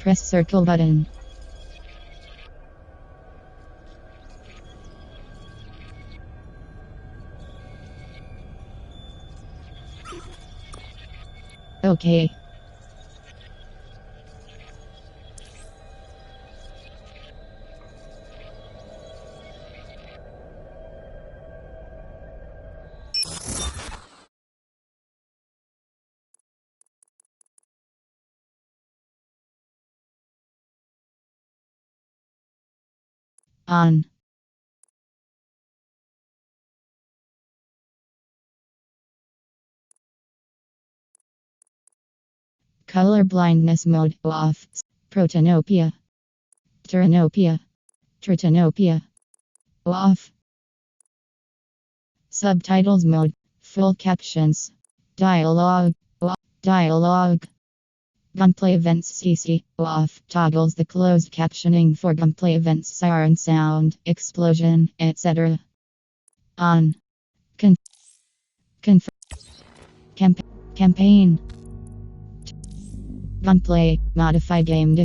Press circle button. Okay. On. Color blindness mode off. Protanopia. Trinopia. Tritanopia. Off. Subtitles mode. Full captions. Dialogue. Off. Dialogue. Gunplay events CC. Off. Toggles the closed captioning for gunplay events siren sound, explosion, etc. On. Confirm. Campaign. Gunplay. Modify game.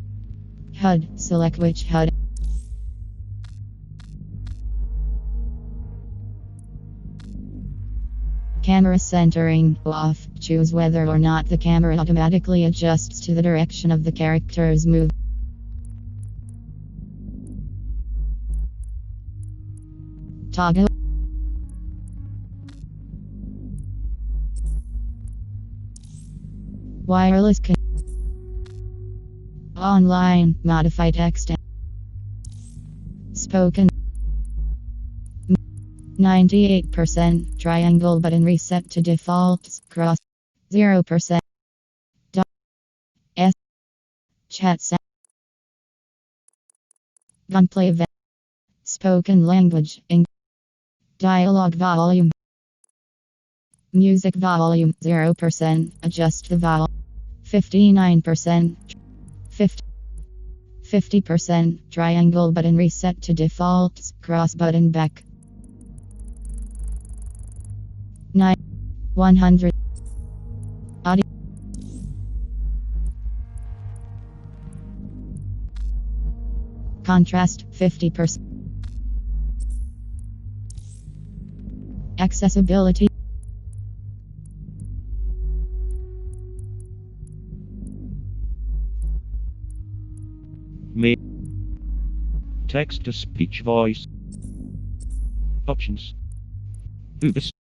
HUD. Select which HUD. Camera centering off. Choose whether or not the camera automatically adjusts to the direction of the character's move. Toggle. Wireless online. Modify text. Spoken. 98% triangle button reset to defaults cross 0% S chat sound gunplay event spoken language dialogue volume music volume 0% adjust the volume 59% 50% triangle button reset to defaults cross button back 100 audio contrast 50% accessibility text to speech voice options Ubisoft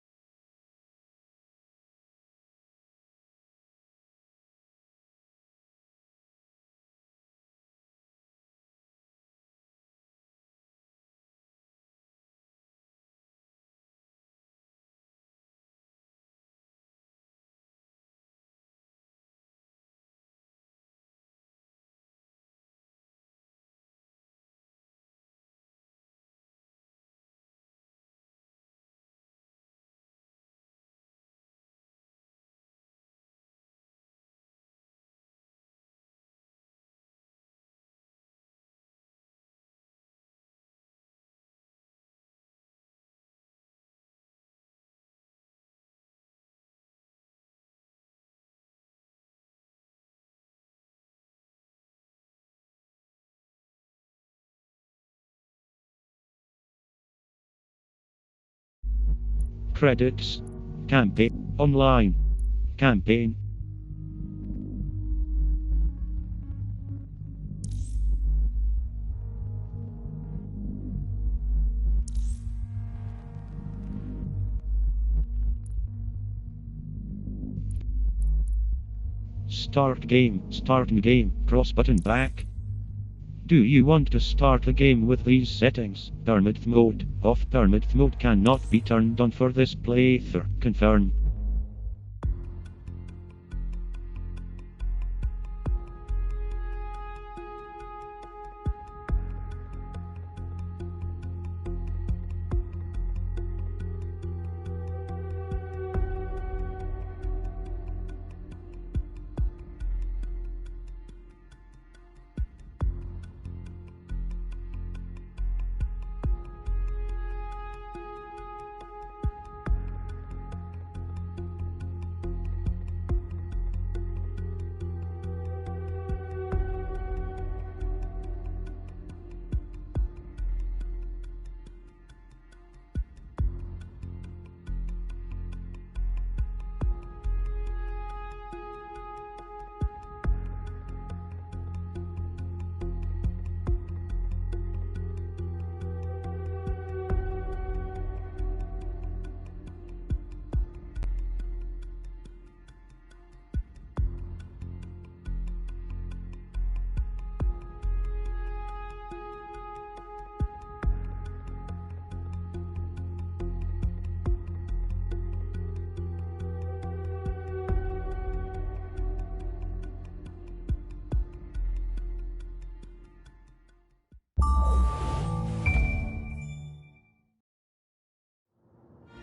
credits campaign online campaign start game cross button back. Do you want to start the game with these settings? Permadeath mode off. Permadeath mode cannot be turned on for this playthrough. Confirm.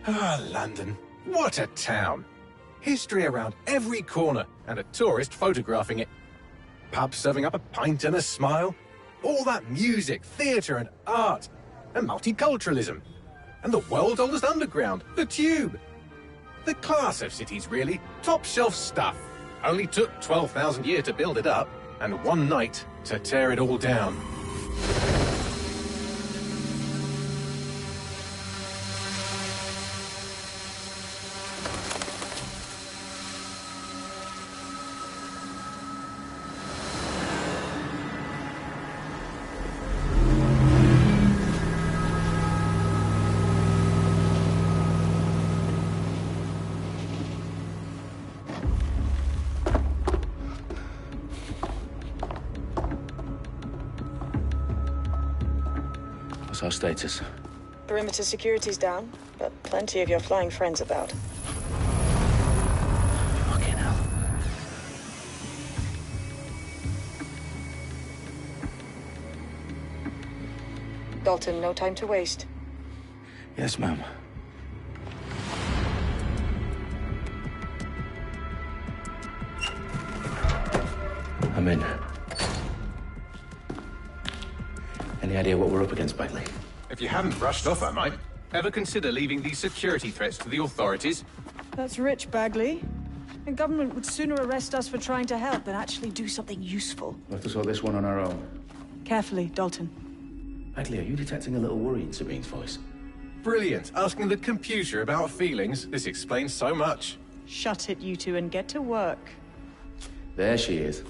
Ah, London. What a town. History around every corner, and a tourist photographing it. Pubs serving up a pint and a smile. All that music, theatre and art. And multiculturalism. And the world's oldest underground, the Tube. The class of cities, really. Top shelf stuff. Only took 12,000 years to build it up, and one night to tear it all down. What's our status? Perimeter security's down, but plenty of your flying friends about. Fucking hell. Dalton, no time to waste. Yes, ma'am. I'm in. Any idea what we're up against, Bagley? If you hadn't brushed off, I might. Ever consider leaving these security threats to the authorities? That's rich, Bagley. The government would sooner arrest us for trying to help than actually do something useful. We'll have to sort this one on our own. Carefully, Dalton. Bagley, are you detecting a little worry in Sabine's voice? Brilliant. Asking the computer about feelings. This explains so much. Shut it, you two, and get to work. There she is.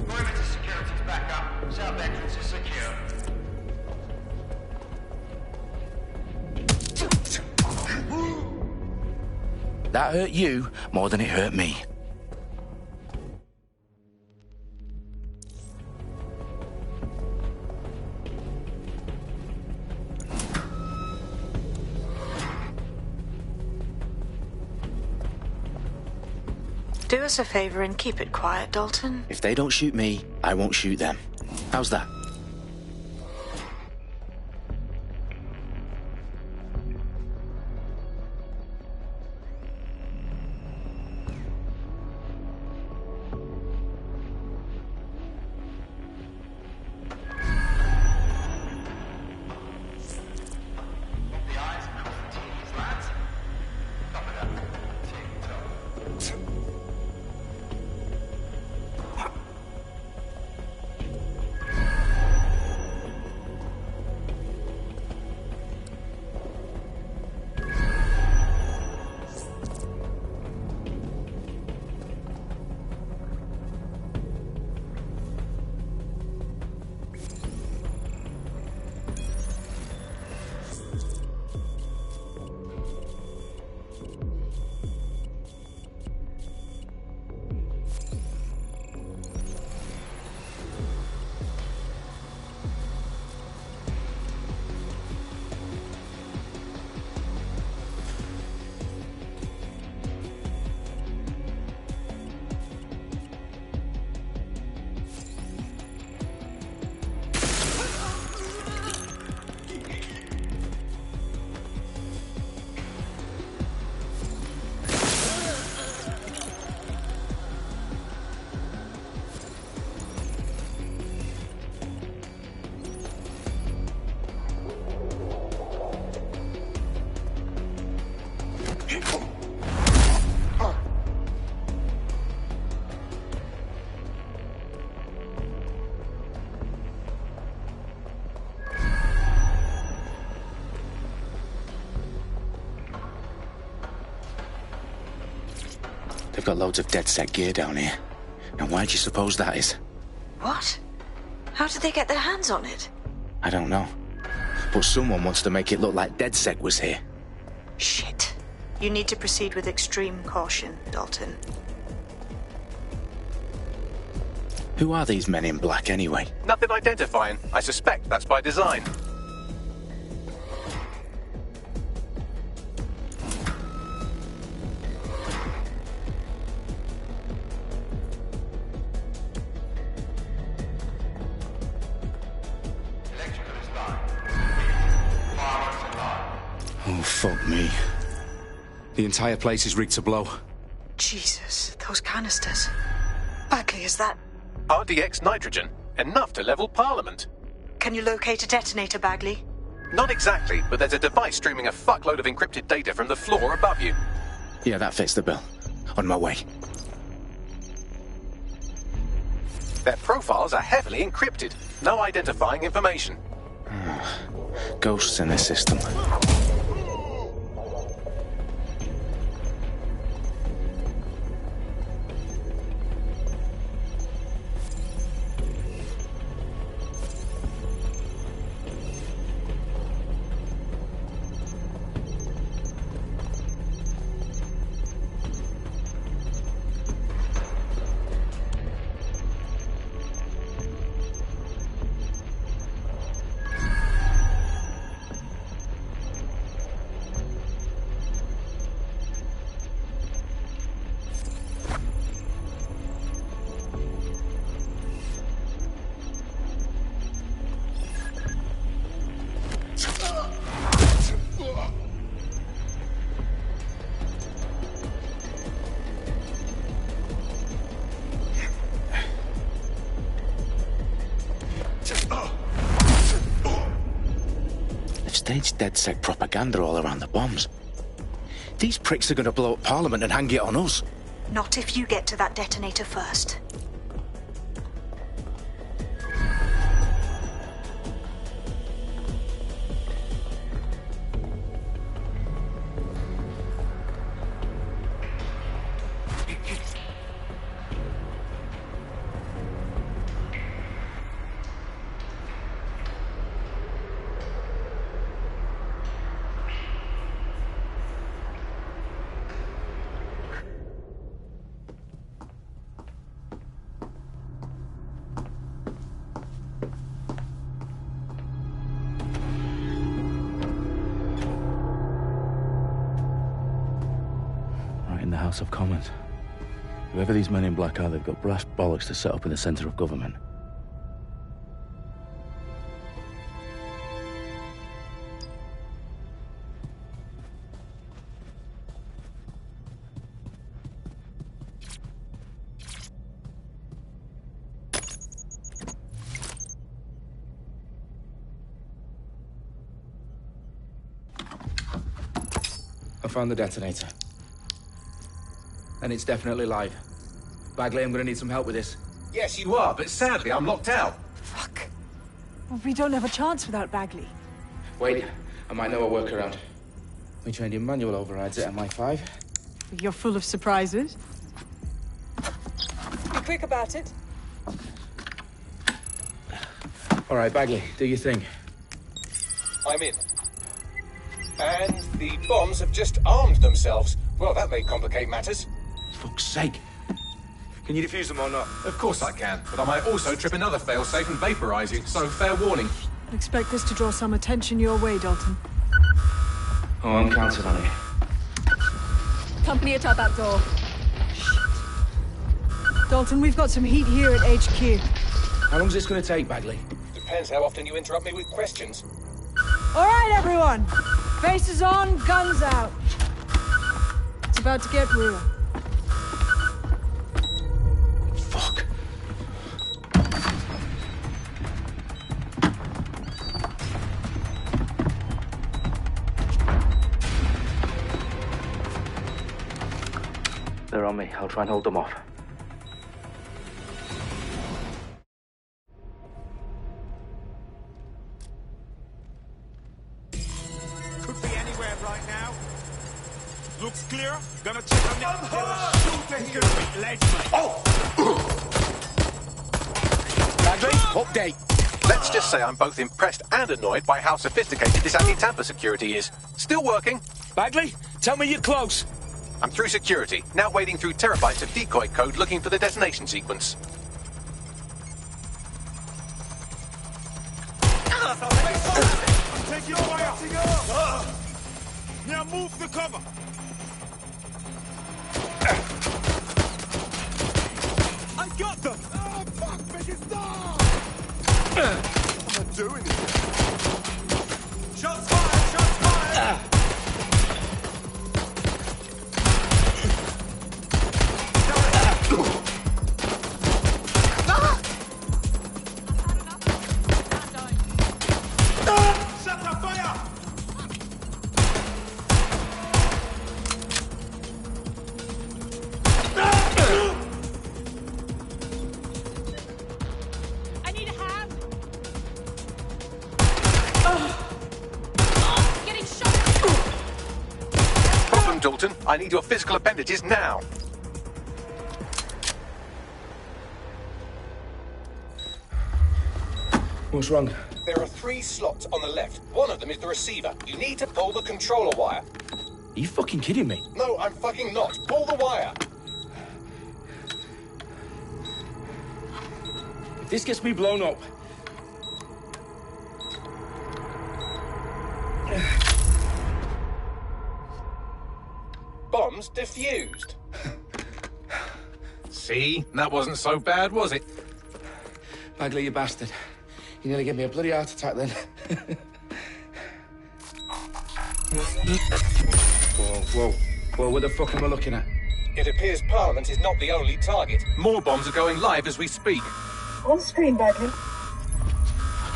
Perimeter security's back up. South entrance is secure. That hurt you more than it hurt me. Do us a favor and keep it quiet, Dalton. If they don't shoot me, I won't shoot them. How's that? The eyes and the teams, lads. Copy that. Tick-tock. They've got loads of DedSec gear down here. Now why do you suppose that is? What? How did they get their hands on it? I don't know. But someone wants to make it look like DedSec was here. Shit. You need to proceed with extreme caution, Dalton. Who are these men in black anyway? Nothing identifying. I suspect that's by design. Oh, fuck me. The entire place is rigged to blow. Jesus, those canisters. Bagley, is that... RDX nitrogen. Enough to level Parliament. Can you locate a detonator, Bagley? Not exactly, but there's a device streaming a fuckload of encrypted data from the floor above you. Yeah, that fits the bill. On my way. Their profiles are heavily encrypted. No identifying information. Ghosts in their system. Staged DedSec propaganda all around the bombs. These pricks are going to blow up Parliament and hang it on us. Not if you get to that detonator first. House of Commons. Whoever these men in black are, they've got brass bollocks to set up in the centre of government. I found the detonator. And it's definitely live. Bagley, I'm gonna need some help with this. Yes, you are, but sadly I'm locked out. Fuck. Well, we don't have a chance without Bagley. Wait, I might know a workaround. We trained in manual overrides at MI5. You're full of surprises. Be quick about it. All right, Bagley, do your thing. I'm in. And the bombs have just armed themselves. Well, that may complicate matters. Fuck's sake. Can you defuse them or not? Of course I can, but I might also trip another failsafe and vaporize you, so fair warning. I expect this to draw some attention your way, Dalton. Oh, I'm counting on it. Company at our back door. Shit. Dalton, we've got some heat here at HQ. How long's this gonna take, Bagley? Depends how often you interrupt me with questions. All right, everyone. Faces on, guns out. It's about to get real. Fuck. They're on me. I'll try and hold them off. Could be anywhere right now. Looks clear. Gonna check on the Bagley, update. Let's just say I'm both impressed and annoyed by how sophisticated this anti-tamper security is. Still working. Bagley, tell me you're close. I'm through security, now wading through terabytes of decoy code looking for the detonation sequence. Take your fire. Now move the cover. I got them. Oh, fuck, bitches, no! I'm not doing it. Shots fired, shots fired. I need your physical appendages now. What's wrong? There are 3 slots on the left. One of them is the receiver. You need to pull the controller wire. Are you fucking kidding me? No, I'm fucking not. Pull the wire. If this gets me blown up... Bombs defused. See? That wasn't so bad, was it? Bagley, you bastard. You nearly gave me a bloody heart attack then. Whoa, what the fuck am I looking at? It appears Parliament is not the only target. More bombs are going live as we speak. On screen, Bagley.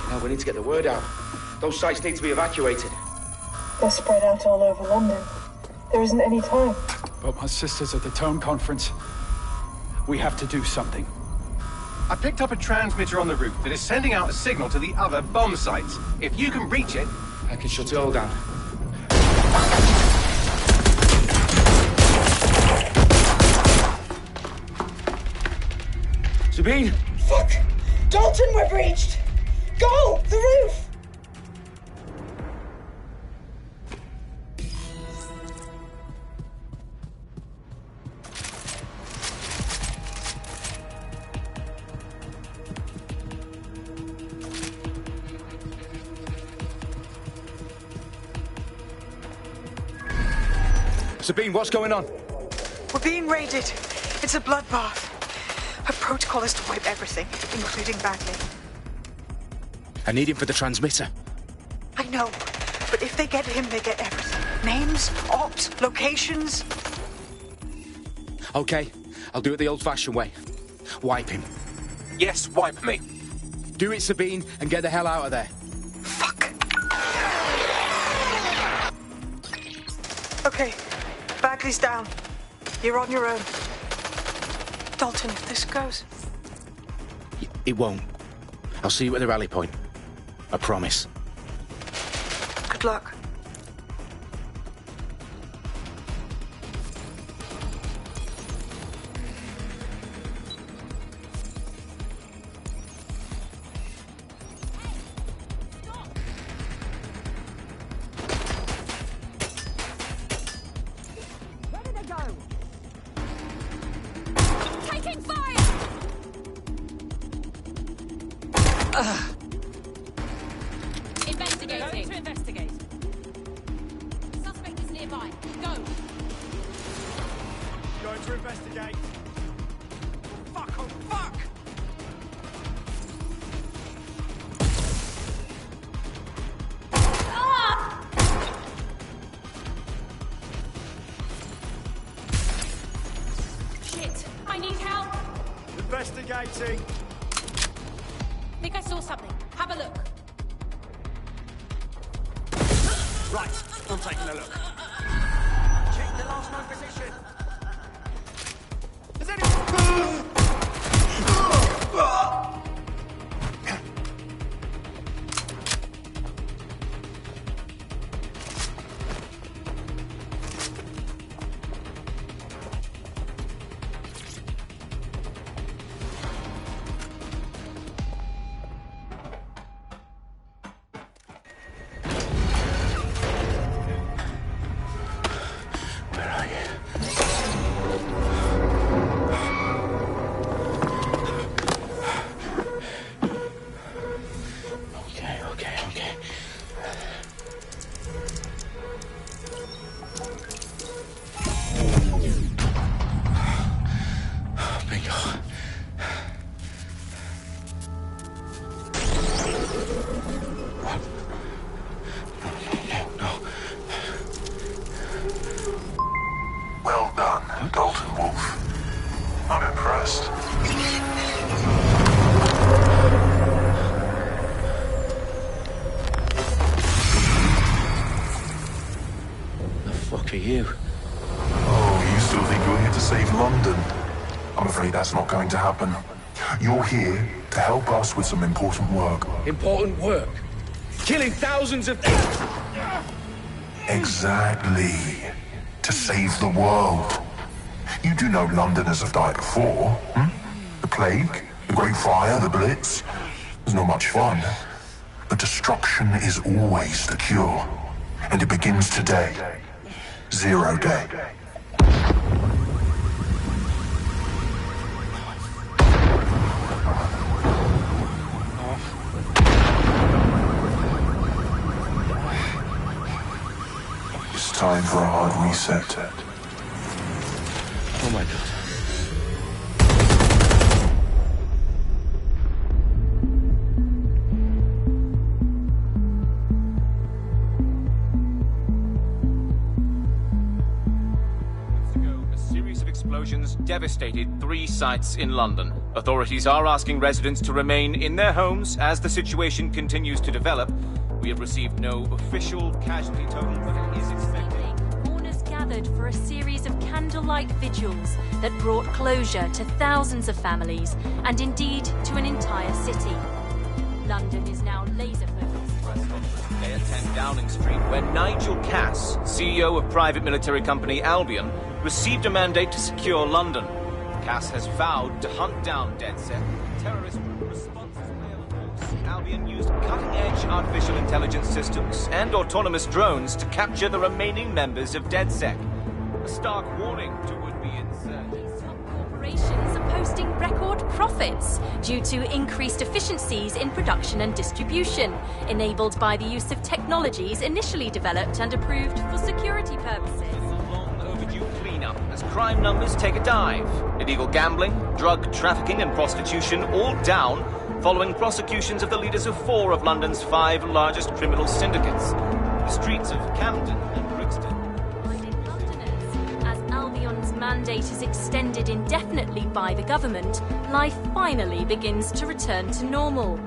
Now we need to get the word out. Those sites need to be evacuated. They're spread out all over London. There isn't any time. But my sister's at the Tone Conference. We have to do something. I picked up a transmitter on the roof that is sending out a signal to the other bomb sites. If you can reach it... I can shut it all down. Sabine! Fuck! Dalton, we're breached! Go! The roof! Sabine, what's going on? We're being raided. It's a bloodbath. Her protocol is to wipe everything, including Bagley. I need him for the transmitter. I know, but if they get him, they get everything. Names, ops, locations. Okay, I'll do it the old-fashioned way. Wipe him. Yes, wipe me. Do it, Sabine, and get the hell out of there. Fuck. Okay, Bagley's down. You're on your own. Dalton, if this goes... It won't. I'll see you at the rally point. I promise. Good luck. Investigating. Going to investigate. Suspect is nearby. Go. Going to investigate. Fuck, oh fuck! Shit, I need help. Investigating. Think I saw something. Have a look. Right, I'm taking a look. Check the last known position. Is anyone... Well done, Dalton Wolf. I'm impressed. The fuck are you? Oh, you still think you're here to save London? I'm afraid that's not going to happen. You're here to help us with some important work. Important work? Killing thousands of... Exactly. to save the world. You do know Londoners have died before, hmm? The Plague, the Great Fire, the Blitz. It's not much fun. But destruction is always the cure. And it begins today. 0 day. It's time for a hard reset. Oh my god. Explosions devastated 3 sites in London. Authorities are asking residents to remain in their homes as the situation continues to develop. We have received no official casualty total, but it is expected. Mourners gathered for a series of candlelight vigils that brought closure to thousands of families and indeed to an entire city. London is now laser focused. Today at 10 Downing Street, where Nigel Cass, CEO of private military company Albion, received a mandate to secure London. Cass has vowed to hunt down DedSec. Terrorist responses Albion used cutting-edge artificial intelligence systems and autonomous drones to capture the remaining members of DedSec. A stark warning to would-be insurgents. Some corporations are posting record profits due to increased efficiencies in production and distribution, enabled by the use of technologies initially developed and approved for security purposes. Cleanup as crime numbers take a dive. Illegal gambling, drug trafficking and prostitution all down following prosecutions of the leaders of 4 of London's 5 largest criminal syndicates. The streets of Camden and Brixton. As Albion's mandate is extended indefinitely by the government, life finally begins to return to normal.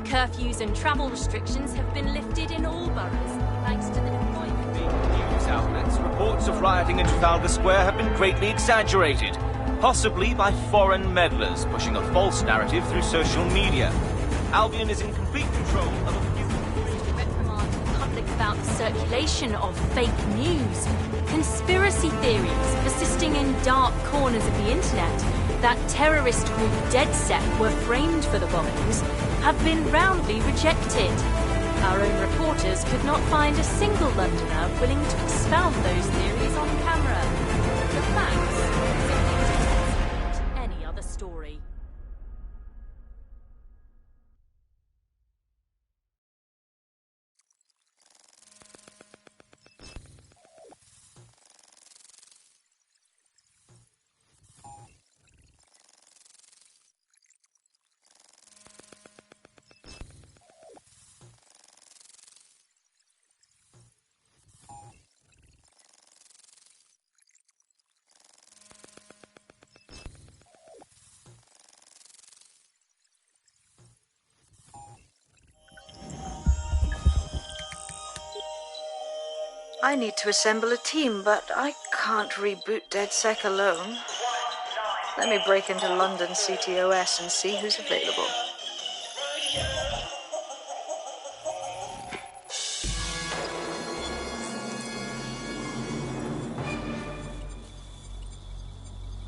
Curfews and travel restrictions have been lifted in all boroughs, thanks to the deployment. News outlets, reports of rioting in Trafalgar Square have been greatly exaggerated, possibly by foreign meddlers pushing a false narrative through social media. Albion is in complete control of a reprimand the public about the circulation of fake news, conspiracy theories persisting in dark corners of the internet that terrorist group DedSec were framed for the bombings have been roundly rejected. Our own reporters could not find a single Londoner willing to expound those theories on camera. The facts simply don't any other story. I need to assemble a team, but I can't reboot DedSec alone. Let me break into London ctOS and see who's available.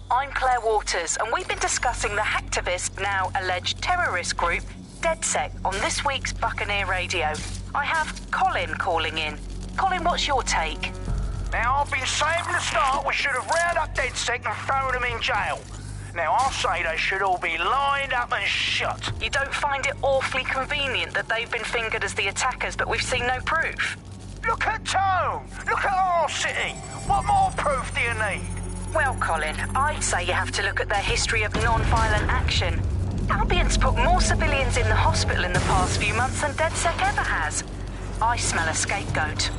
I'm Claire Waters, and we've been discussing the hacktivist, now alleged terrorist group, DedSec, on this week's Buccaneer Radio. I have Colin calling in. Colin, what's your take? Now, I've been saying from the start we should have rounded up DedSec and thrown them in jail. Now, I'll say they should all be lined up and shot. You don't find it awfully convenient that they've been fingered as the attackers, but we've seen no proof? Look at Tone! Look at our city! What more proof do you need? Well, Colin, I'd say you have to look at their history of non-violent action. Albion's put more civilians in the hospital in the past few months than DedSec ever has. I smell a scapegoat.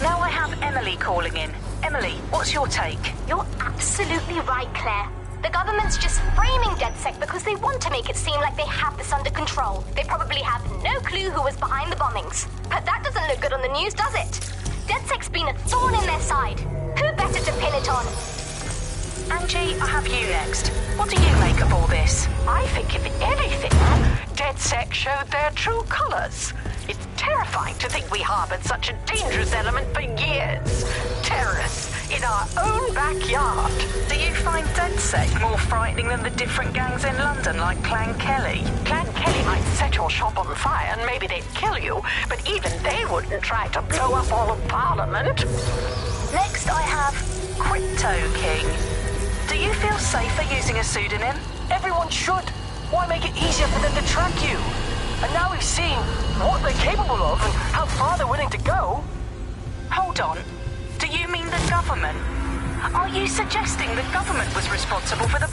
Now I have Emily calling in. Emily, what's your take? You're absolutely right, Claire. The government's just framing DedSec because they want to make it seem like they have this under control. They probably have no clue who was behind the bombings. But that doesn't look good on the news, does it? DedSec's been a thorn in their side. Who better to pin it on? Angie, I have you next. What do you make of all this? I think, if anything, DedSec showed their true colours. It's terrifying to think we harboured such a dangerous element for years. Terrorists, in our own backyard. Do you find DedSec more frightening than the different gangs in London, like Clan Kelley? Clan Kelley might set your shop on fire and maybe they'd kill you, but even they wouldn't try to blow up all of Parliament. Next I have Crypto King. Do you feel safer using a pseudonym? Everyone should. Why make it easier for them to track you? And now we've seen what they're capable of and how far they're willing to go. Hold on. Do you mean the government? Are you suggesting the government was responsible for the...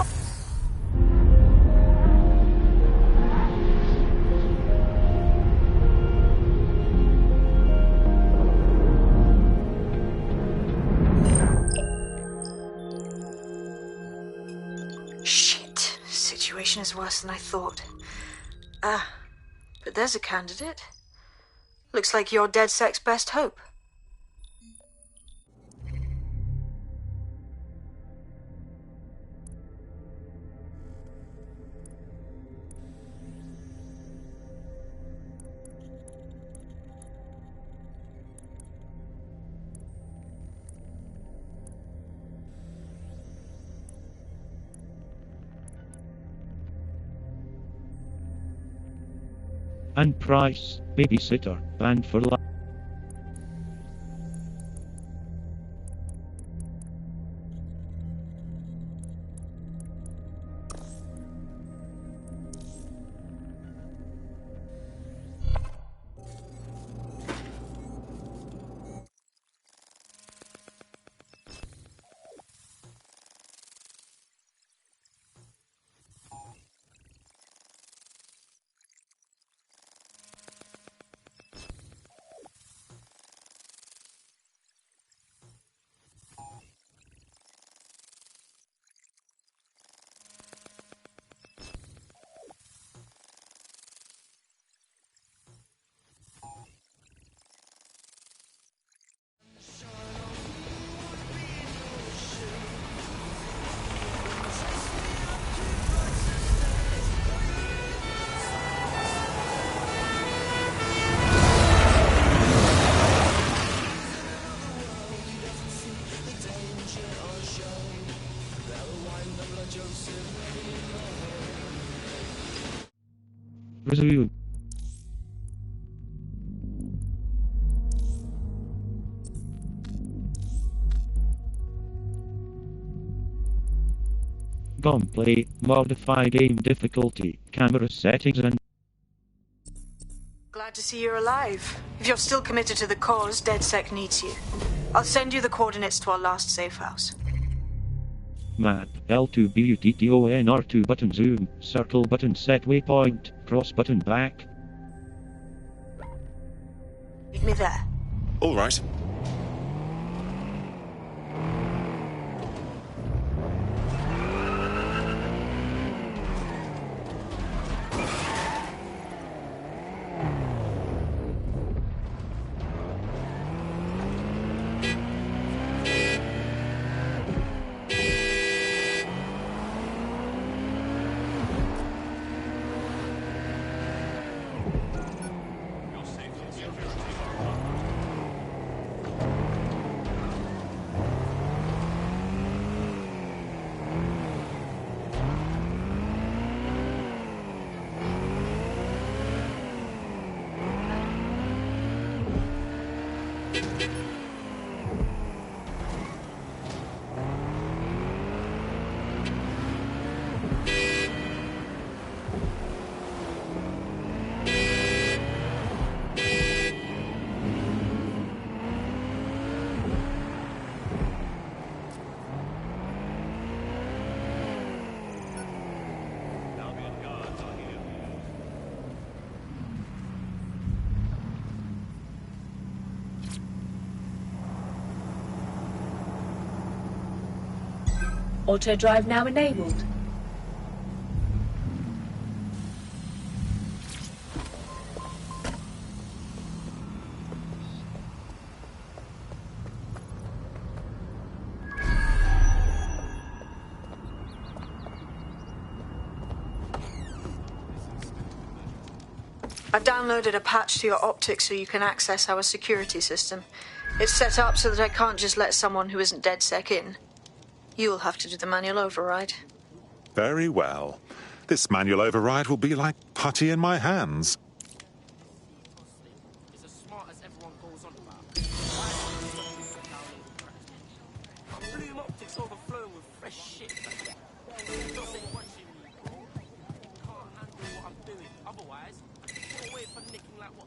Shit. Situation is worse than I thought. But there's a candidate. Looks like you're DedSec's best hope. And price, babysitter, banned for life. Resume. Gameplay, modify game difficulty, camera settings and... Glad to see you're alive. If you're still committed to the cause, DedSec needs you. I'll send you the coordinates to our last safe house. Map, L2 BUTTON R2 button zoom, circle button set waypoint, cross button back. Meet me there. All right. Auto drive now enabled. I've downloaded a patch to your optics so you can access our security system. It's set up so that I can't just let someone who isn't DedSec in. You'll have to do the manual override. Very well. This manual override will be like putty in my hands. Blume optics overflowing with fresh shit. Otherwise, go away for nicking like what,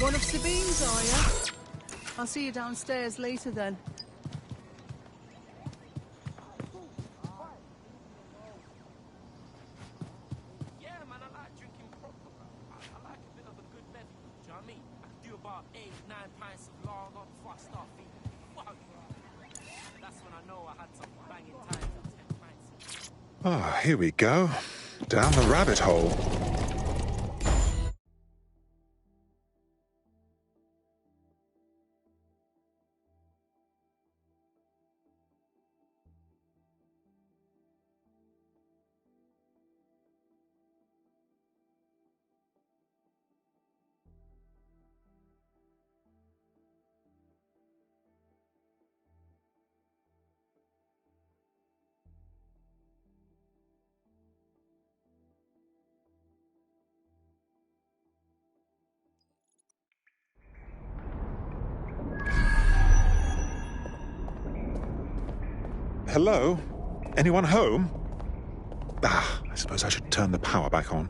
One of Sabine's, are you? I'll see you downstairs later then. Yeah, man, I like drinking proper. I like a bit of a good beverage. Do you know what I mean? I can do about 8-9 pints of lager before I start feeling fuck. That's when I know I had some banging times at 10 pints. Ah, here we go. Down the rabbit hole. Hello? Anyone home? Ah, I suppose I should turn the power back on.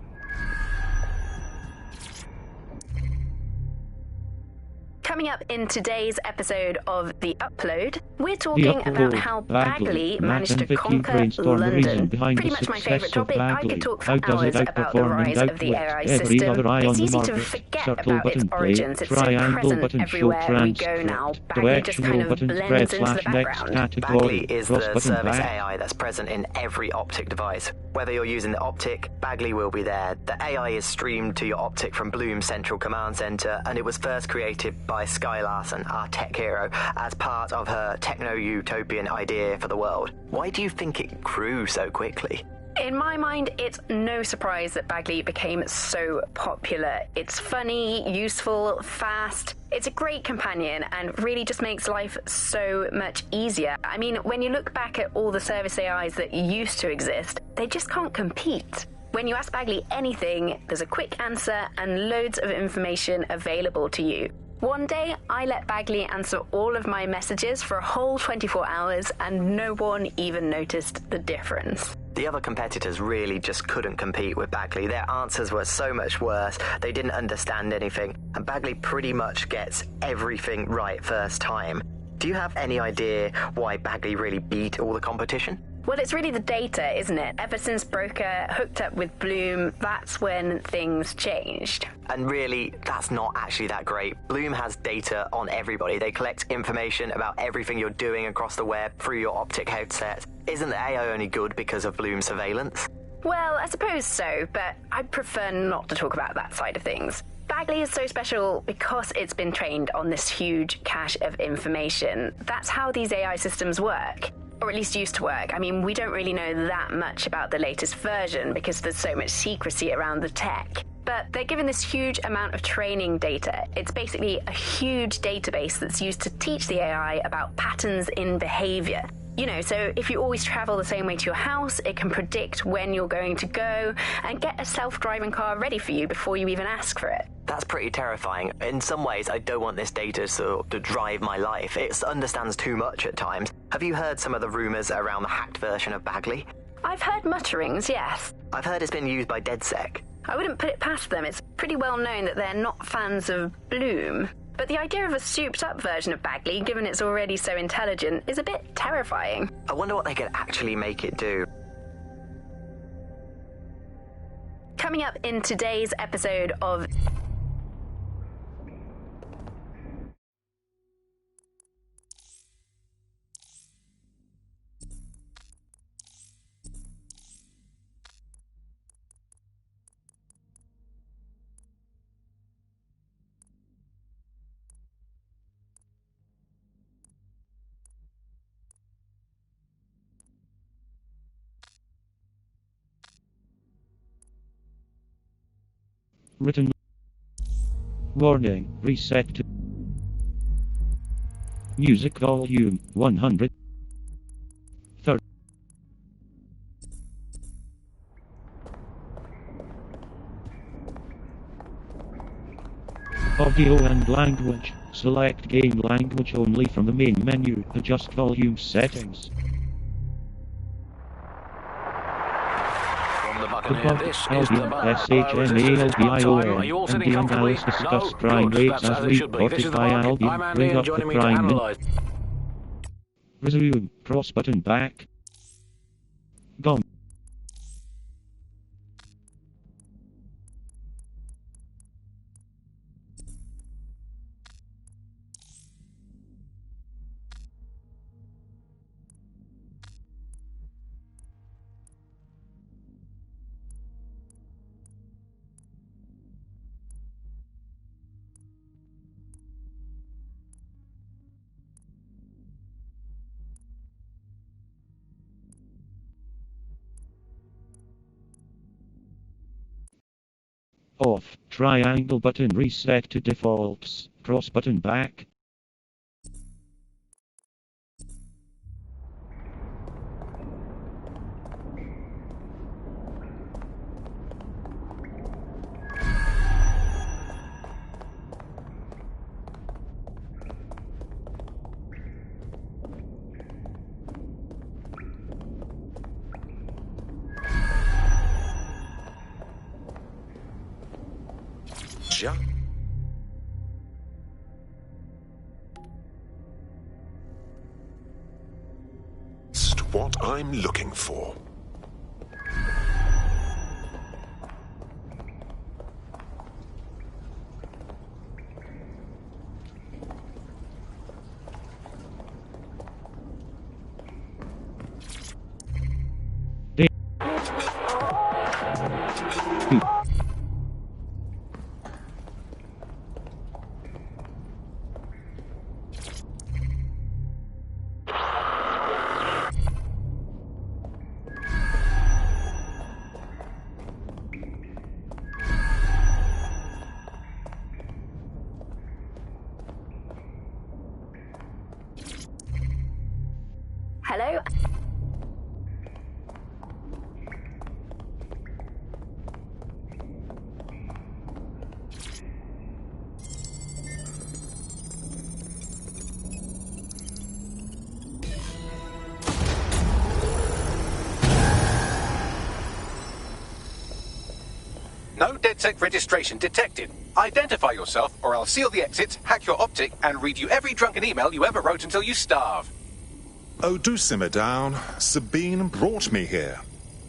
Coming up in today's episode of The Upload, we're talking about how Bagley managed to conquer London. Pretty much my favourite topic. I could talk for hours about the rise of the AI system. It's easy to forget about its origins. It's so present everywhere we go now. Bagley just kind of blends into the background. Bagley is the service AI that's present in every optic device. Whether you're using the optic, Bagley will be there. The AI is streamed to your optic from Blume's central command centre, and it was first created by Sky Larson, our tech hero, as part of her techno-utopian idea for the world. Why do you think it grew so quickly? In my mind, it's no surprise that Bagley became so popular. It's funny, useful, fast. It's a great companion and really just makes life so much easier. I mean, when you look back at all the service AIs that used to exist, they just can't compete. When you ask Bagley anything, there's a quick answer and loads of information available to you. One day, I let Bagley answer all of my messages for a whole 24 hours and no one even noticed the difference. The other competitors really just couldn't compete with Bagley. Their answers were so much worse, they didn't understand anything, and Bagley pretty much gets everything right first time. Do you have any idea why Bagley really beat all the competition? Well, it's really the data, isn't it? Ever since Broker hooked up with Blume, that's when things changed. And really, that's not actually that great. Blume has data on everybody. They collect information about everything you're doing across the web through your optic headset. Isn't the AI only good because of Blume's surveillance? Well, I suppose so, but I'd prefer not to talk about that side of things. Bagley is so special because it's been trained on this huge cache of information. That's how these AI systems work. Or at least used to work. I mean, we don't really know that much about the latest version because there's so much secrecy around the tech. But they're given this huge amount of training data. It's basically a huge database that's used to teach the AI about patterns in behavior. You know, so if you always travel the same way to your house, it can predict when you're going to go and get a self-driving car ready for you before you even ask for it. That's pretty terrifying. In some ways, I don't want this data to drive my life. It understands too much at times. Have you heard some of the rumours around the hacked version of Bagley? I've heard mutterings, yes. I've heard it's been used by DedSec. I wouldn't put it past them. It's pretty well known that they're not fans of Blume. But the idea of a souped-up version of Bagley, given it's already so intelligent, is a bit terrifying. I wonder what they could actually make it do. Coming up in today's episode of Written. Warning, reset to music volume 100. Audio and language. Select game language only from the main menu. Adjust volume settings. Albion, SHMALBION, and the analysis discuss crime rates as reported by Albion. Bring up the crime. Resume, cross button back. Gone. Off. Triangle button reset to defaults. Cross button back. Yeah. Just what I'm looking for. Hello? No DedSec registration detected. Identify yourself, or I'll seal the exits, hack your optic, and read you every drunken email you ever wrote until you starve. Oh, do simmer down. Sabine brought me here.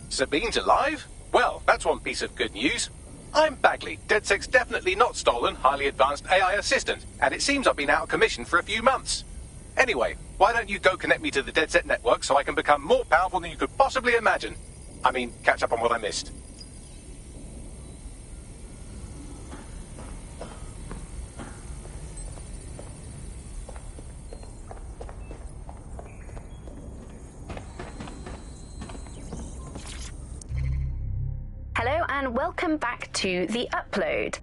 Sabine's alive? Well, that's one piece of good news. I'm Bagley, DedSec's definitely not stolen, highly advanced AI assistant, and it seems I've been out of commission for a few months. Anyway, why don't you go connect me to the DedSec network so I can become more powerful than you could possibly imagine? I mean, catch up on what I missed. Hello and welcome back to The Upload.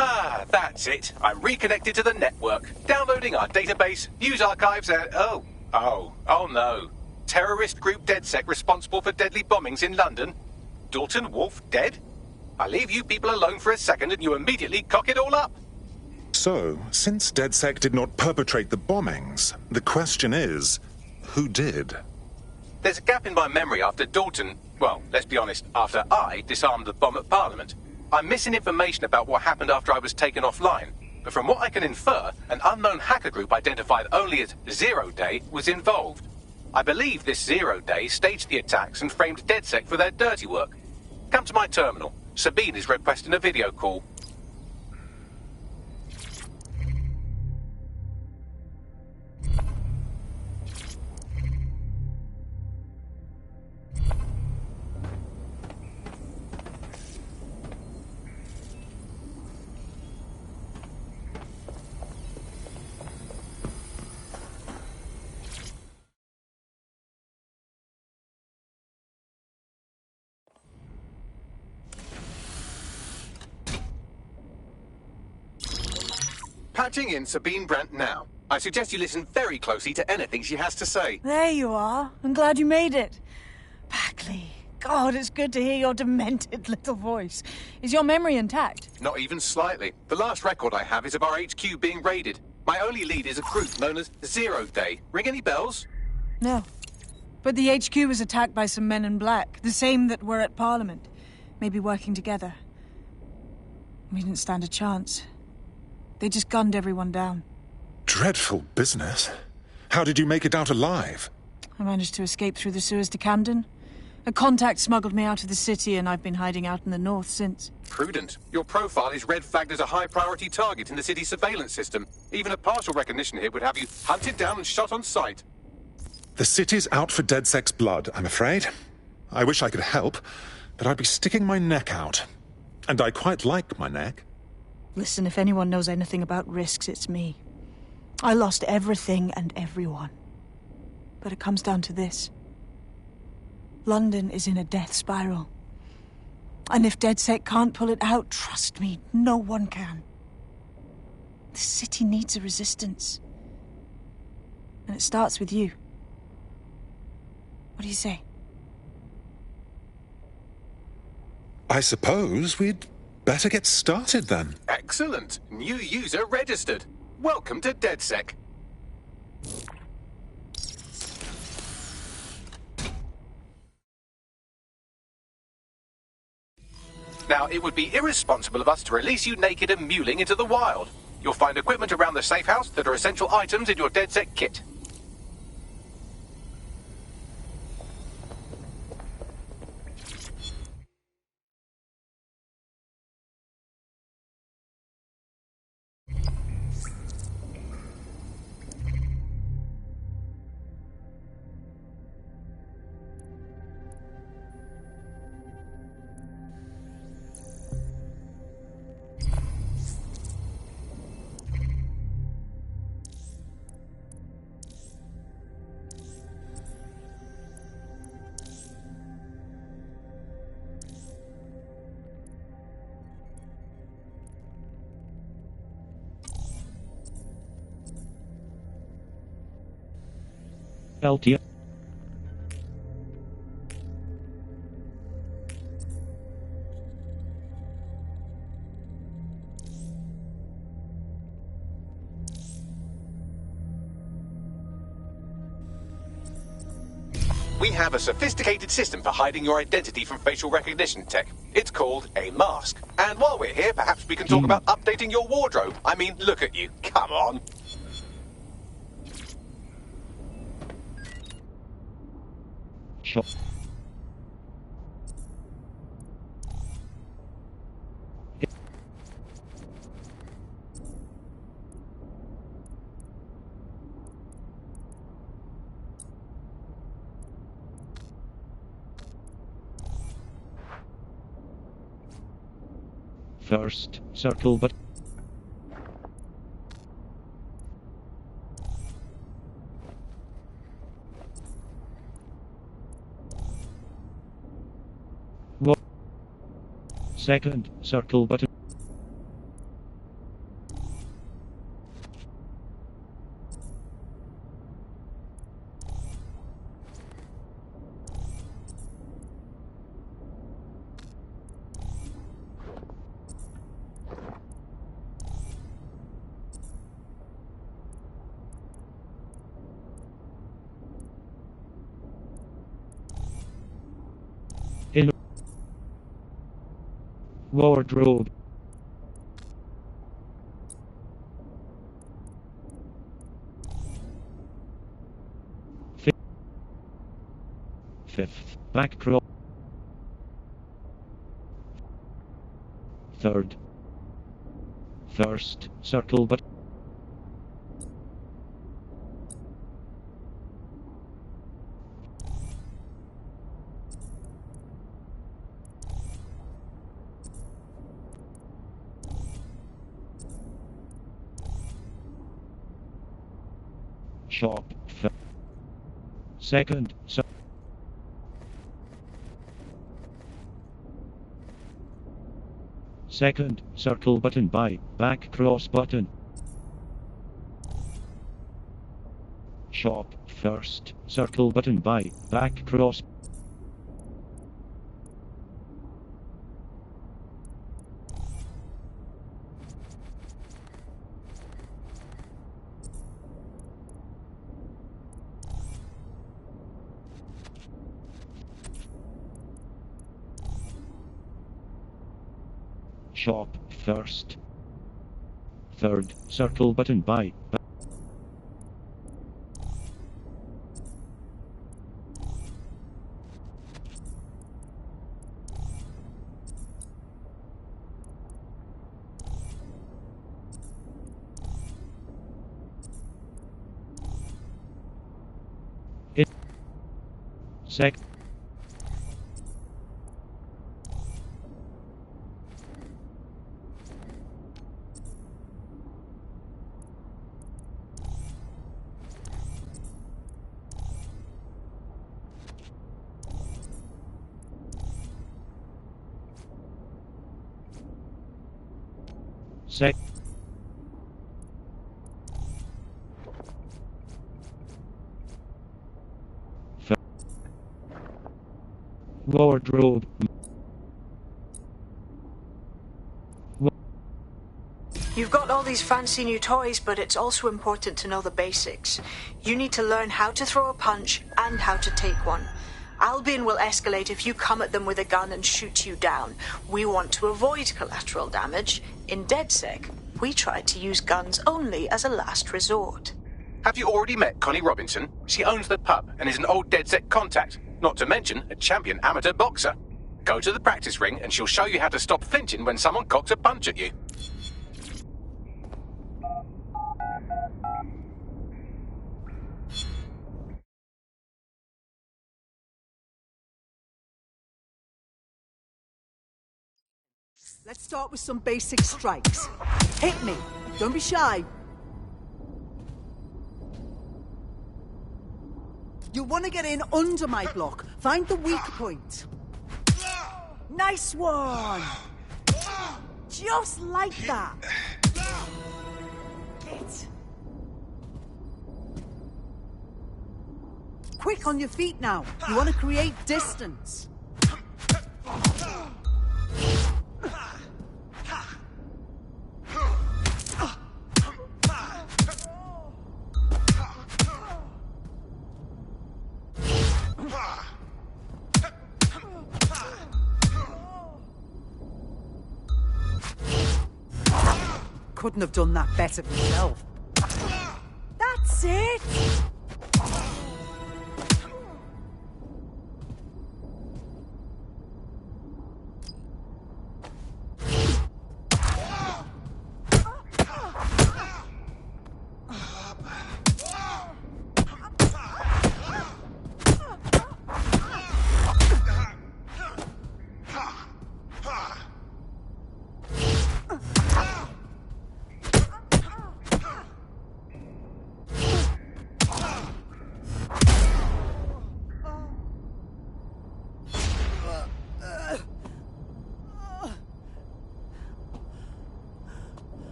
Ah, that's it. I'm reconnected to the network, downloading our database, news archives, and oh no. Terrorist group DedSec responsible for deadly bombings in London? Dalton Wolfe dead? I leave you people alone for a second and you immediately cock it all up. So, since DedSec did not perpetrate the bombings, the question is, who did? There's a gap in my memory after Dalton, well, let's be honest, after I disarmed the bomb at Parliament. I'm missing information about what happened after I was taken offline, but from what I can infer, an unknown hacker group identified only as Zero Day was involved. I believe this Zero Day staged the attacks and framed DedSec for their dirty work. Come to my terminal. Sabine is requesting a video call. Patching in Sabine Brandt now. I suggest you listen very closely to anything she has to say. There you are. I'm glad you made it. Bagley. God, it's good to hear your demented little voice. Is your memory intact? Not even slightly. The last record I have is of our HQ being raided. My only lead is a group known as 0 Day. Ring any bells? No. But the HQ was attacked by some men in black, the same that were at Parliament. Maybe working together. We didn't stand a chance. They just gunned everyone down. Dreadful business. How did you make it out alive? I managed to escape through the sewers to Camden. A contact smuggled me out of the city, and I've been hiding out in the north since. Prudent. Your profile is red flagged as a high-priority target in the city's surveillance system. Even a partial recognition hit would have you hunted down and shot on sight. The city's out for DedSec's blood, I'm afraid. I wish I could help, but I'd be sticking my neck out. And I quite like my neck. Listen, if anyone knows anything about risks, it's me. I lost everything and everyone. But it comes down to this. London is in a death spiral. And if DedSec can't pull it out, trust me, no one can. The city needs a resistance. And it starts with you. What do you say? I suppose we'd better get started then. Excellent. New user registered. Welcome to DedSec. Now, it would be irresponsible of us to release you naked and mewling into the wild. You'll find equipment around the safe house that are essential items in your DedSec kit. LT. We have a sophisticated system for hiding your identity from facial recognition tech. It's called a mask. And while we're here, perhaps we can talk about updating your wardrobe. I mean, look at you. Come on. Sure. First, circle but what? Second, circle button. In wardrobe. Fifth, back crop. Third. First, circle but shop. Second, second, circle button by, back cross button. Shop first. Circle button buy. Back cross. Shop first. Third. Circle button buy. Sec. Sec. Wardrobe. You've got all these fancy new toys, but it's also important to know the basics. You need to learn how to throw a punch and how to take one. Albion will escalate if you come at them with a gun and shoot you down. We want to avoid collateral damage. In DedSec, we try to use guns only as a last resort. Have you already met Connie Robinson? She owns the pub and is an old DedSec contact, not to mention a champion amateur boxer. Go to the practice ring and she'll show you how to stop flinching when someone cocks a punch at you. Let's start with some basic strikes. Hit me. Don't be shy. You'll want to get in under my block. Find the weak point. Nice one. Just like that. Hit. Quick on your feet now. You want to create distance. Couldn't have done that better myself. That's it!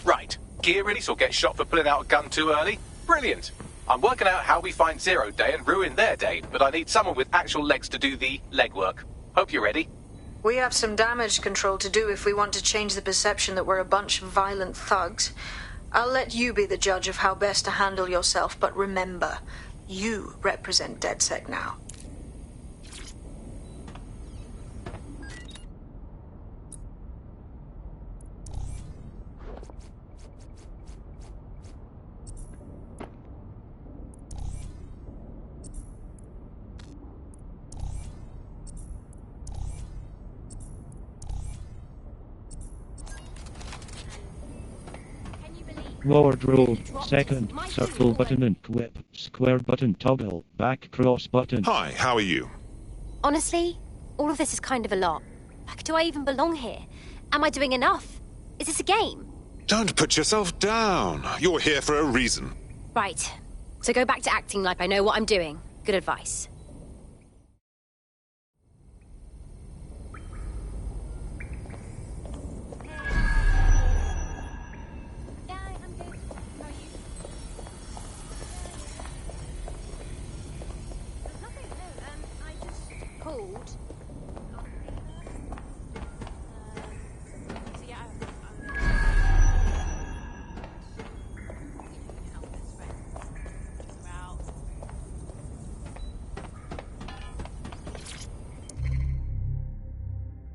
Right. Gear release or get shot for pulling out a gun too early? Brilliant. I'm working out how we find Zero Day and ruin their day, but I need someone with actual legs to do the legwork. Hope you're ready. We have some damage control to do if we want to change the perception that we're a bunch of violent thugs. I'll let you be the judge of how best to handle yourself, but remember, you represent DedSec now. Wardrobe. Second. Circle button and equip. Square button toggle. Back cross button. Hi, how are you? Honestly, all of this is kind of a lot. Like, do I even belong here? Am I doing enough? Is this a game? Don't put yourself down. You're here for a reason. Right. So go back to acting like I know what I'm doing. Good advice.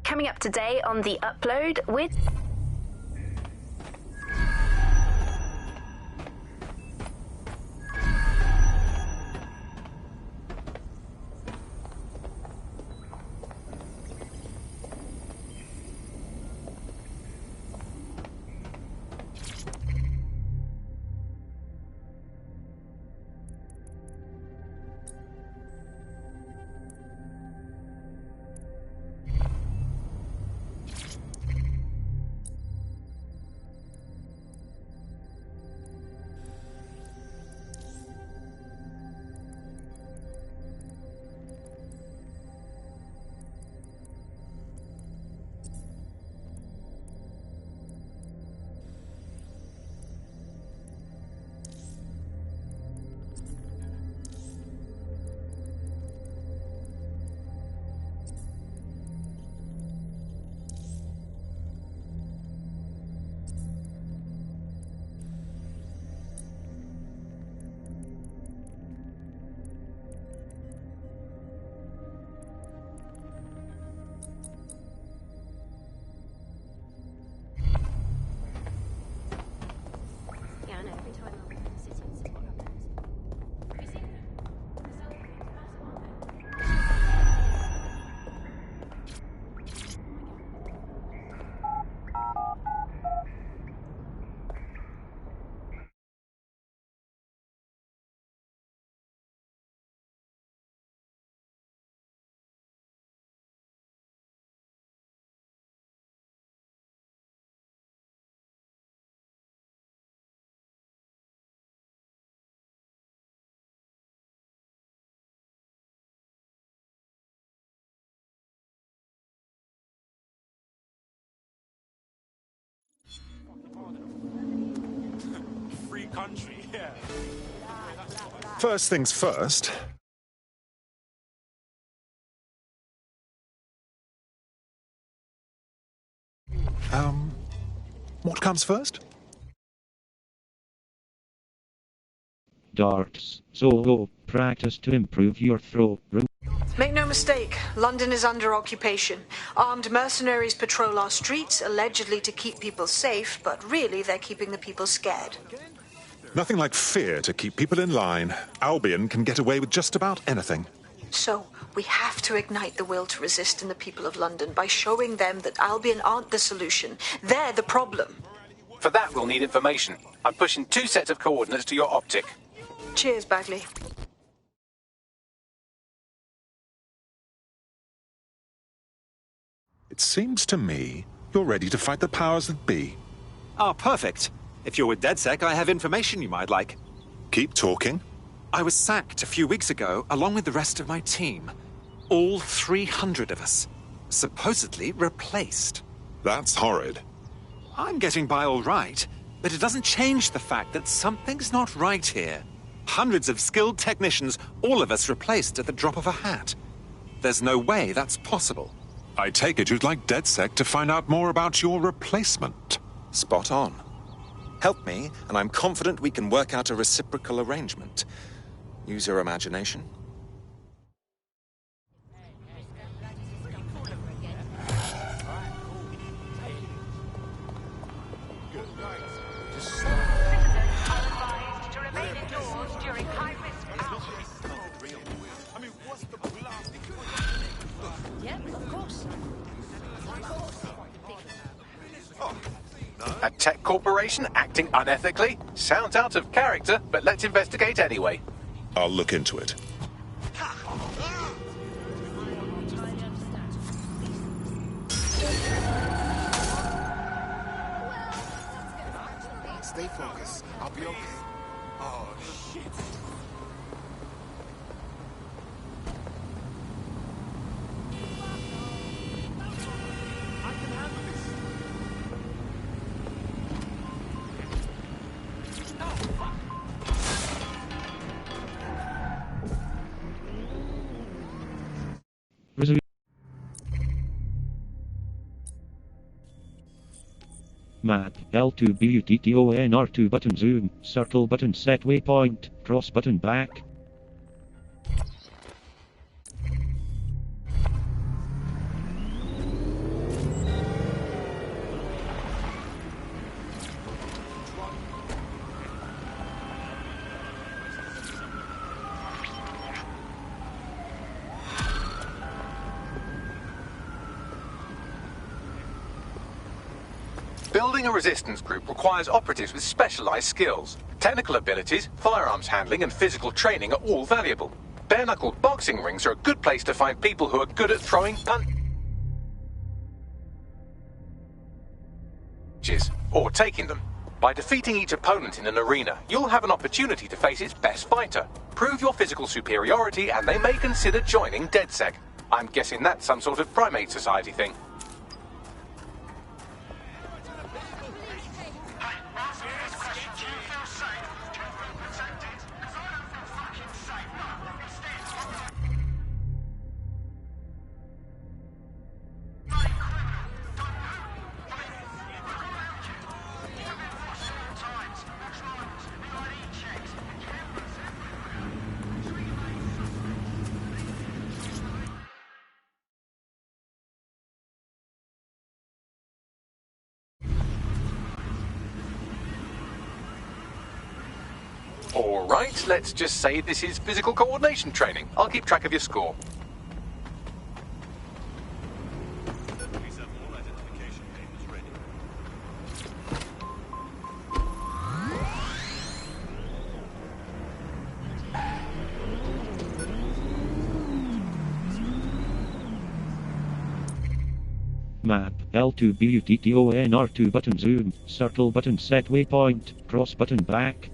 Coming up today on The Upload with... Free country, yeah. First things first. What comes first? Darts. Solo. Practice to improve your throw. Make no mistake, London is under occupation. Armed mercenaries patrol our streets, allegedly to keep people safe, but really they're keeping the people scared. Nothing like fear to keep people in line. Albion can get away with just about anything. So, we have to ignite the will to resist in the people of London by showing them that Albion aren't the solution. They're the problem. For that, we'll need information. I'm pushing 2 sets of coordinates to your optic. Cheers, Bagley. It seems to me you're ready to fight the powers that be. Ah, perfect. If you're with DedSec, I have information you might like. Keep talking. I was sacked a few weeks ago, along with the rest of my team. All 300 of us. Supposedly replaced. That's horrid. I'm getting by all right, but it doesn't change the fact that something's not right here. Hundreds of skilled technicians, all of us replaced at the drop of a hat. There's no way that's possible. I take it you'd like DedSec to find out more about your replacement. Spot on. Help me, and I'm confident we can work out a reciprocal arrangement. Use your imagination. A tech corporation acting unethically? Sounds out of character, but let's investigate anyway. I'll look into it. Stay focused. I'll be okay. Oh, shit. I can handle this. Map, L2 BUTTON R2 button zoom, circle button set waypoint, cross button back. Building a resistance group requires operatives with specialized skills. Technical abilities, firearms handling, and physical training are all valuable. Bare-knuckled boxing rings are a good place to find people who are good at throwing punches, or taking them. By defeating each opponent in an arena, you'll have an opportunity to face its best fighter. Prove your physical superiority, and they may consider joining DedSec. I'm guessing that's some sort of primate society thing. All right, let's just say this is physical coordination training. I'll keep track of your score. Map, L2 BUTTON R2 button zoom, circle button set waypoint, cross button back.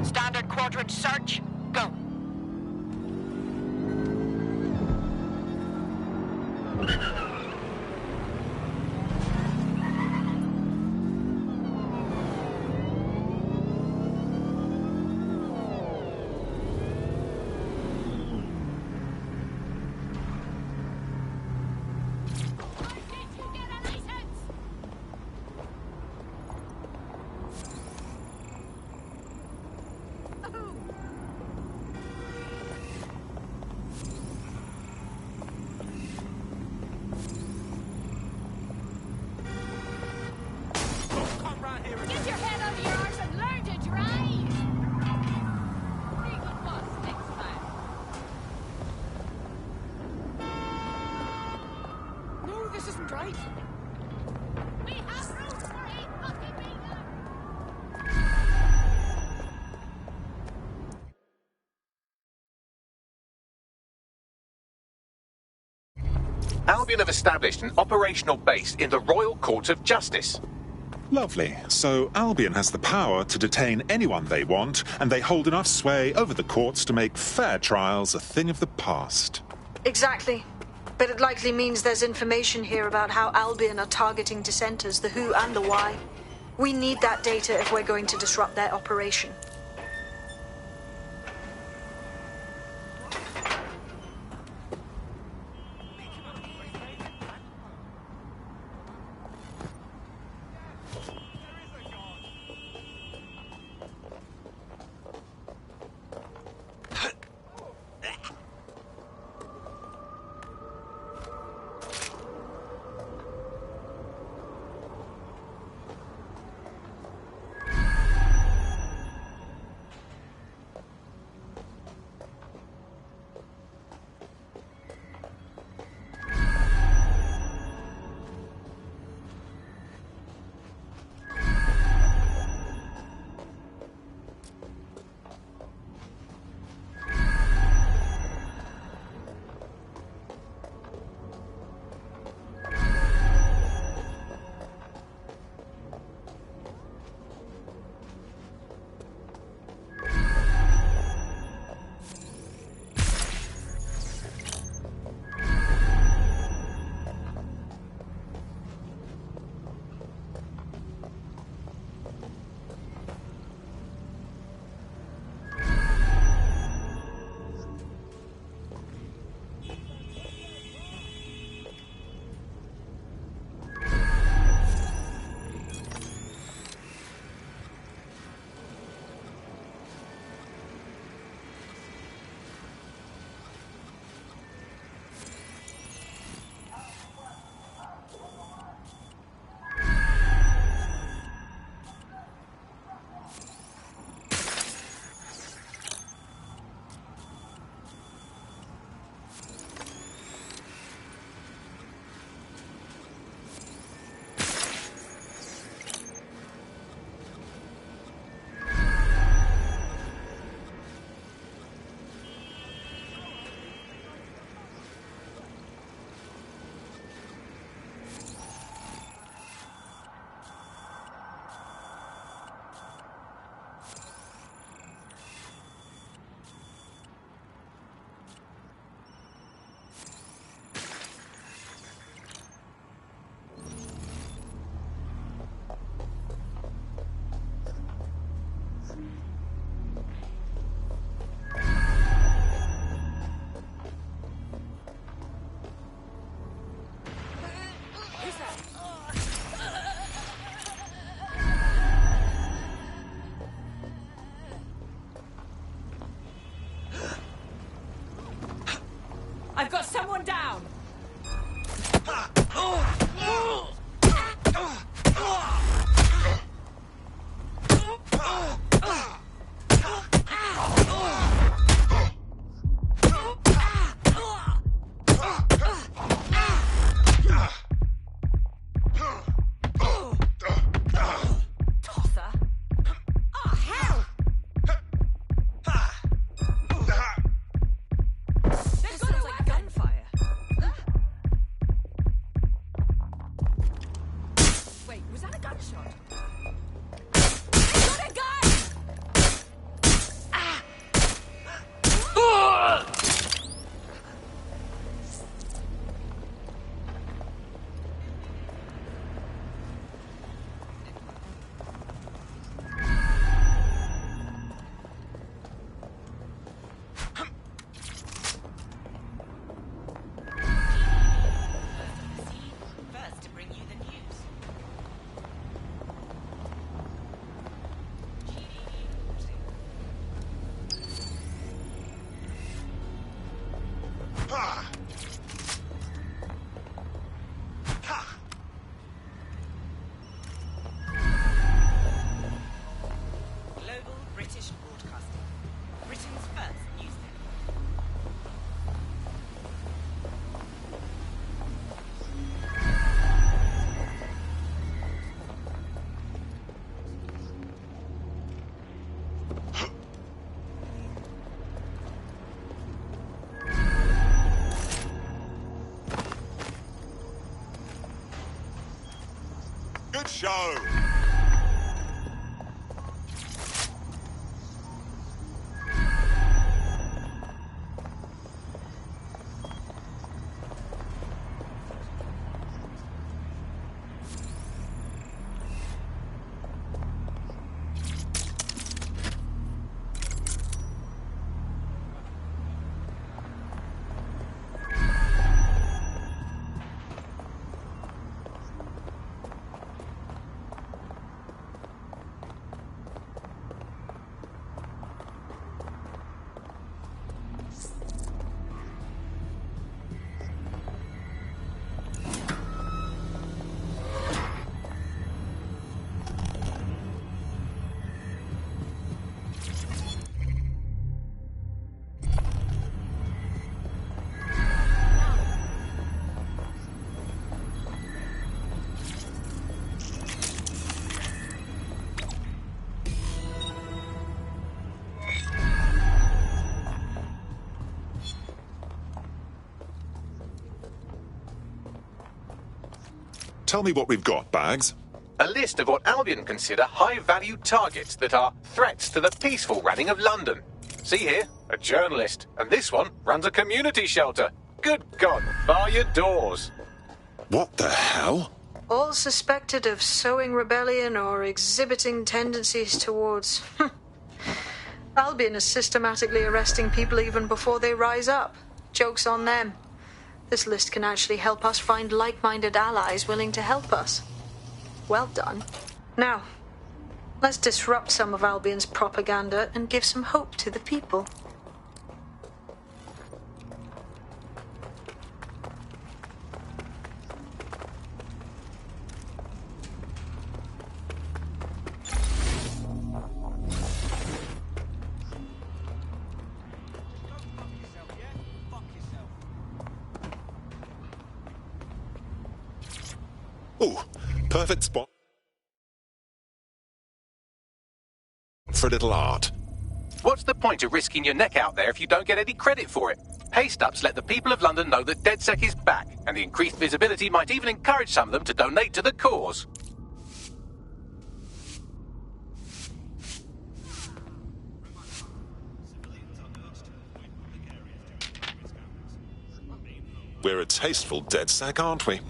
Standard quadrant search, go. Albion have established an operational base in the Royal Court of Justice. Lovely. So Albion has the power to detain anyone they want, and they hold enough sway over the courts to make fair trials a thing of the past. Exactly. But it likely means there's information here about how Albion are targeting dissenters, the who and the why. We need that data if we're going to disrupt their operation. show. Tell me what we've got, Bags. A list of what Albion consider high-value targets that are threats to the peaceful running of London. See here, a journalist, and this one runs a community shelter. Good God, bar your doors. What the hell? All suspected of sowing rebellion or exhibiting tendencies towards... Albion is systematically arresting people even before they rise up. Joke's on them. This list can actually help us find like-minded allies willing to help us. Well done. Now, let's disrupt some of Albion's propaganda and give some hope to the people. Ooh, perfect spot for a little art. What's the point of risking your neck out there if you don't get any credit for it? Paste-ups let the people of London know that DedSec is back, and the increased visibility might even encourage some of them to donate to the cause. We're a tasteful DedSec, aren't we?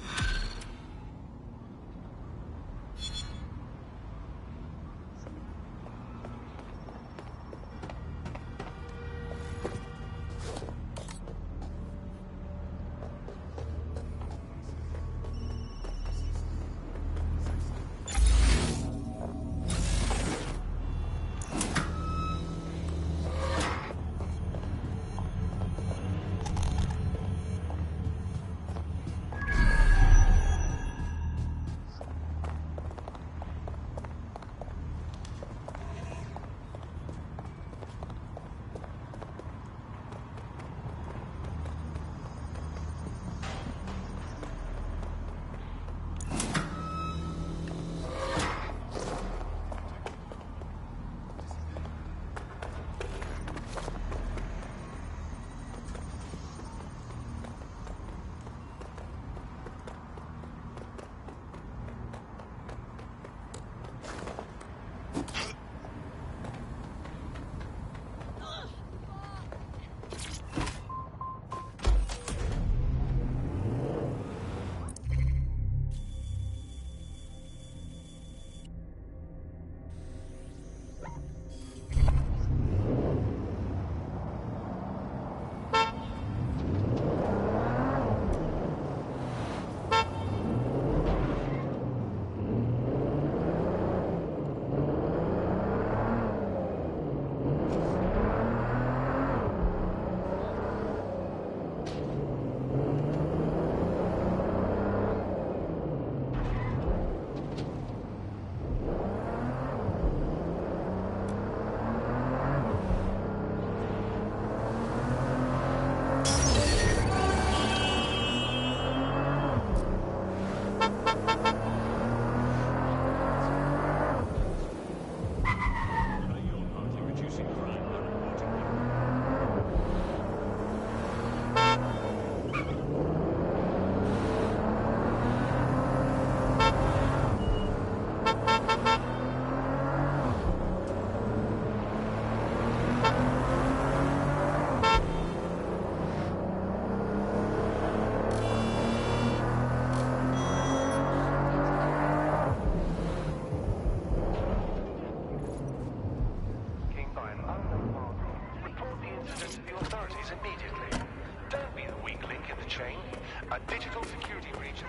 A digital security breach.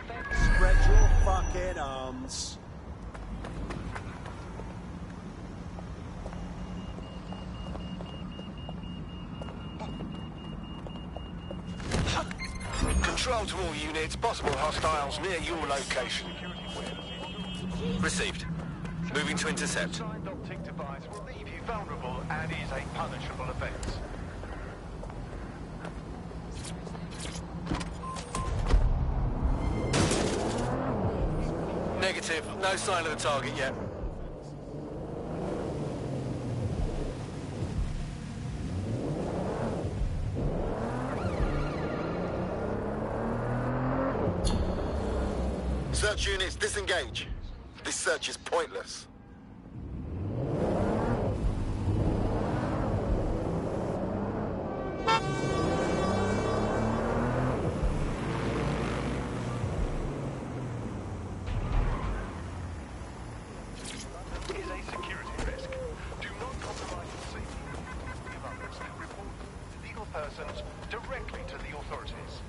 Spread your fucking arms. Control to all units. Possible hostiles near your location. Received. Moving to intercept. Signed optic device will leave you vulnerable and is a punishable offence. Negative. No sign of the target yet. Search units, disengage. This search is pointless. Is a security risk. Do not compromise the safety of others. Report legal persons directly to the authorities.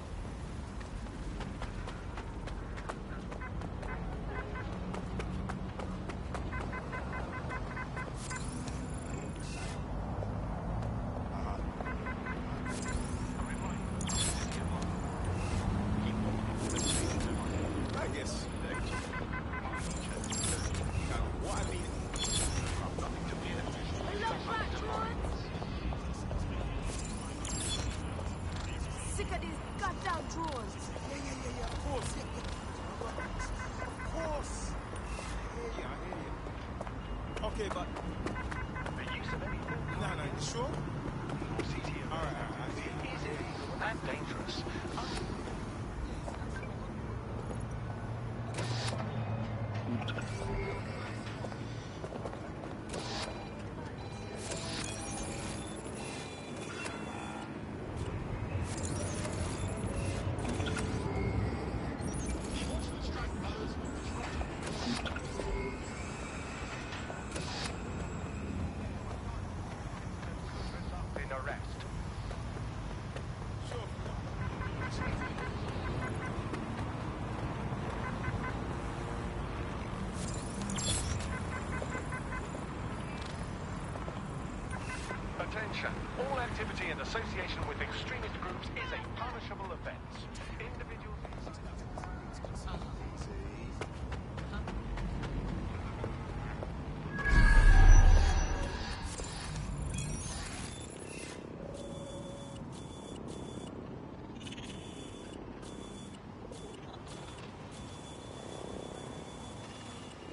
Okay, but the use of anything? No, you sure? CTOS. All right. It is illegal and dangerous. Attention. All activity in association with extremist groups is a punishable offence. Individuals...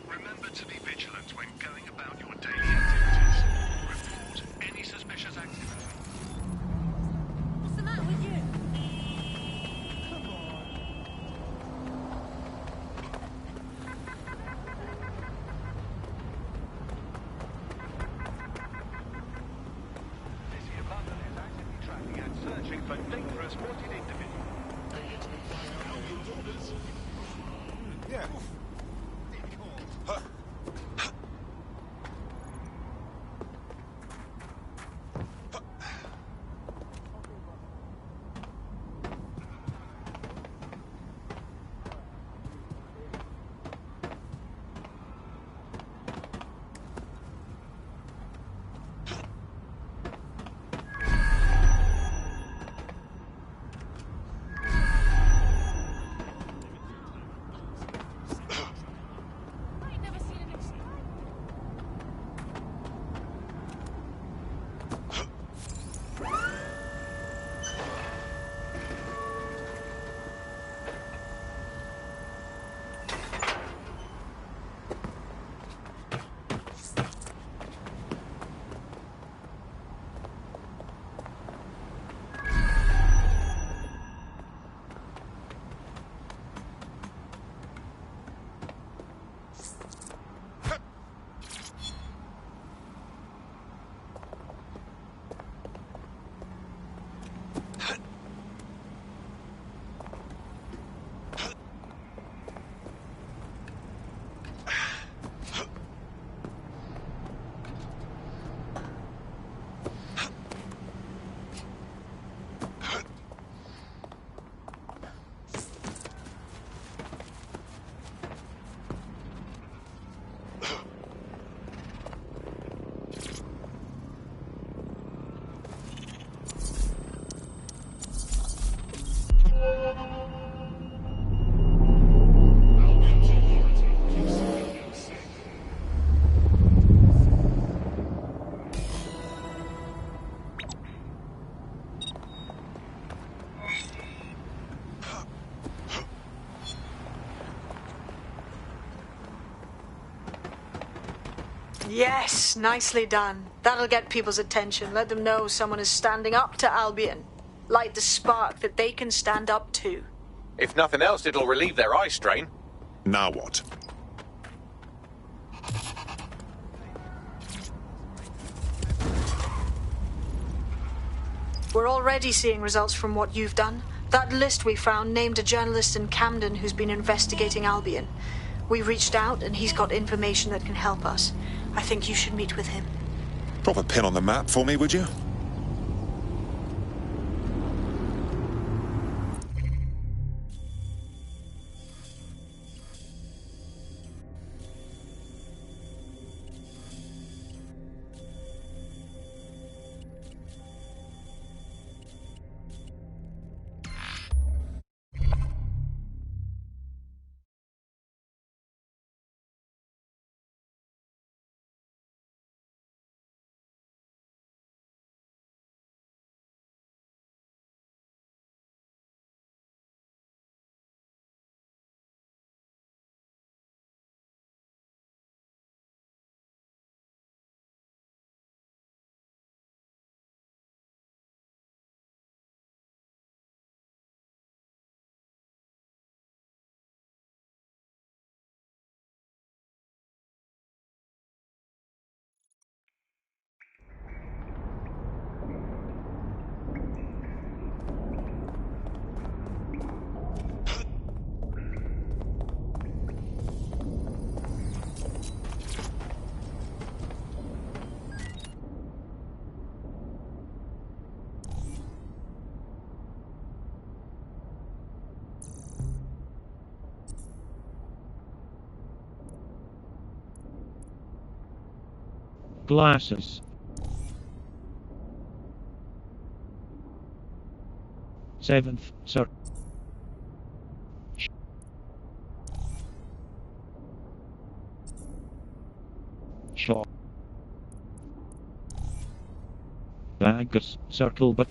Remember to be vigilant when going about your daily activities. Report any suspicious activity. What's the matter with you? City of London is actively tracking and searching for dangerous wanted individuals. Yeah. Yes, nicely done. That'll get people's attention. Let them know someone is standing up to Albion. Light the spark that they can stand up to. If nothing else, it'll relieve their eye strain. Now what? We're already seeing results from what you've done. That list we found named a journalist in Camden who's been investigating Albion. We reached out and he's got information that can help us. I think you should meet with him. Drop a pin on the map for me, would you? Glasses. 7th, sir. Shop. Baggers, circle but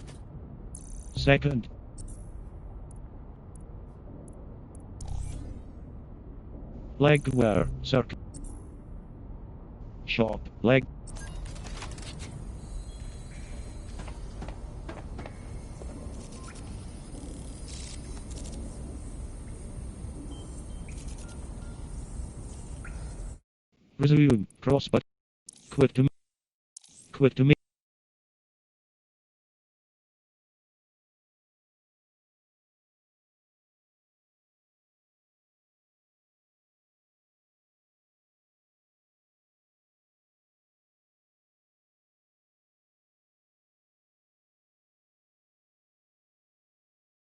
2nd. Legwear, circle. Shop, leg. Resume, cross but quit to me.